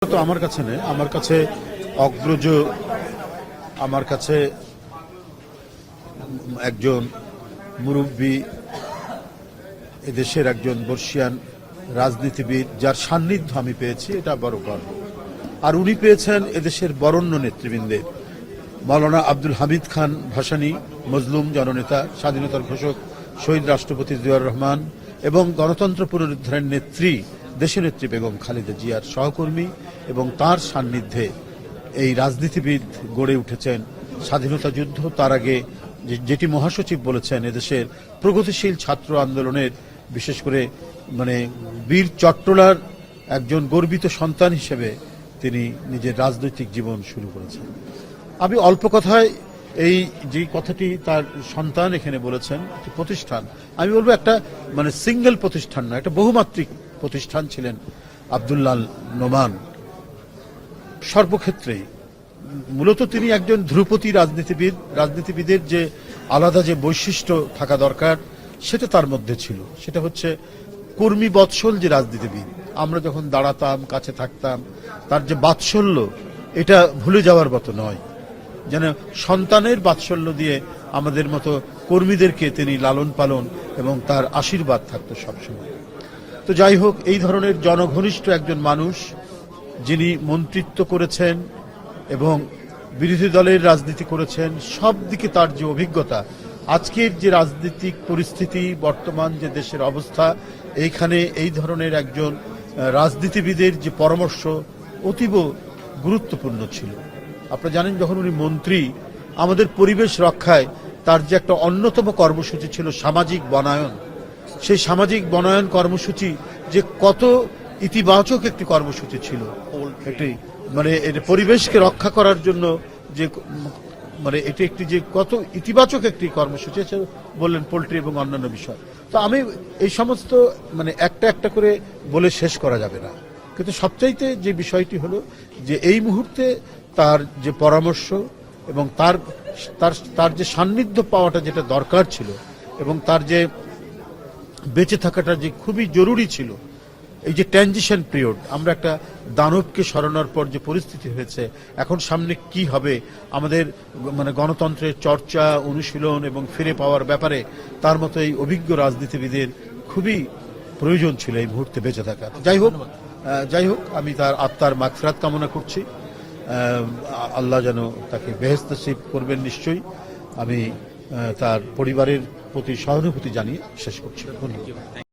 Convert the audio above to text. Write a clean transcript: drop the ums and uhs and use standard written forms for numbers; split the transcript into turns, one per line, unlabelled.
তো আমার কাছে নেই, আমার কাছে অগ্রজ, আমার কাছে একজন মুরব্বী, এদেশের একজন বর্ষিয়ান রাজনীতিবিদ যার সান্নিধ্য আমি পেয়েছি, এটা বড় গর্ব। আর উনি পেয়েছেন এদেশের বরেণ্য নেতৃবৃন্দের, মাওলানা আব্দুল হামিদ খান ভাসানী, মজলুম জননেতা, স্বাধীনতার ঘোষক শহীদ রাষ্ট্রপতি জিয়াউর রহমান এবং গণতন্ত্র পুনরুদ্ধারের নেত্রী দেশনেত্রী বেগম খালেদা জিয়ার সহকর্মী, এবং তার সান্নিধ্যে এই রাজনীতিবিদ গড়ে উঠেছেন স্বাধীনতা যুদ্ধ। তার আগে যেটি মহাসচিব বলেছেন, এদেশের প্রগতিশীল ছাত্র আন্দোলনের বিশেষ করে বীর চট্টলার একজন গর্বিত সন্তান হিসেবে তিনি নিজের রাজনৈতিক জীবন শুরু করেছেন। আমি অল্প কথায় এই যে কথাটি তার সন্তান এখানে বলেছেন, প্রতিষ্ঠান, আমি বলবো একটা সিঙ্গেল প্রতিষ্ঠান না, একটা বহুমাত্রিক প্রতিষ্ঠান ছিলেন আব্দুল্লাহ নোমান। সর্বক্ষেত্রেই মূলত তিনি একজন ধ্রুপদী রাজনীতিবিদ। রাজনীতিবিদের যে আলাদা যে বৈশিষ্ট্য থাকা দরকার সেটা তার মধ্যে ছিল, সেটা হচ্ছে কর্মী বৎসল যে রাজনীতিবিদ। আমরা যখন দাঁড়াতাম, কাছে থাকতাম, তার যে বাৎসল্য, এটা ভুলে যাওয়ার মতো নয়। যেন সন্তানের বাৎসল্য দিয়ে আমাদের মতো কর্মীদেরকে তিনি লালন পালন এবং তার আশীর্বাদ থাকতো সবসময়। তো যাই হোক, এই ধরনের জনঘনিষ্ঠ একজন মানুষ, যিনি মন্ত্রিত্ব করেছেন এবং বিরোধী দলের রাজনীতি করেছেন, সব দিকে তার যে অভিজ্ঞতা, আজকের যে রাজনৈতিক পরিস্থিতি, বর্তমান যে দেশের অবস্থা, এইখানে এই ধরনের একজন রাজনীতিবিদের যে পরামর্শ অতীব গুরুত্বপূর্ণ ছিল। আপনারা জানেন, যখন উনি মন্ত্রী, আমাদের পরিবেশ রক্ষায় তার যে একটা অন্যতম কর্মসূচি ছিল সামাজিক বনায়ন, সেই সামাজিক বনায়ন কর্মসূচি যে কত ইতিবাচক একটি কর্মসূচি ছিল, একটি পরিবেশকে রক্ষা করার জন্য যে এটি একটি যে কত ইতিবাচক একটি কর্মসূচি, বললেন পোল্ট্রি এবং অন্যান্য বিষয়। তো আমি এই সমস্ত একটা একটা করে বলে শেষ করা যাবে না, কিন্তু সবচাইতে যে বিষয়টি হলো যে এই মুহূর্তে তার যে পরামর্শ এবং তার যে সান্নিধ্য পাওয়াটা যেটা দরকার ছিল, এবং তার যে বেঁচে থাকাটা যে খুবই জরুরি ছিল, এই যে ট্রানজিশন পিরিয়ড, আমরা একটা দানবকে সরানোর পর যে পরিস্থিতি হয়েছে, এখন সামনে কি হবে, আমাদের গণতন্ত্রের চর্চা, অনুশীলন এবং ফিরে পাওয়ার ব্যাপারে তার মতো এই অভিজ্ঞ রাজনীতিবিদের খুবই প্রয়োজন ছিল এই মুহূর্তে বেঁচে থাকা। যাই হোক, আমি তার আত্মার মাগফিরাত কামনা করছি। আল্লাহ যেন তাকে বেহেশত নসিব করবেন নিশ্চয়ই। আমি তার পরিবারের প্রতি সহানুভূতি জানিয়ে শেষ করছি। ধন্যবাদ।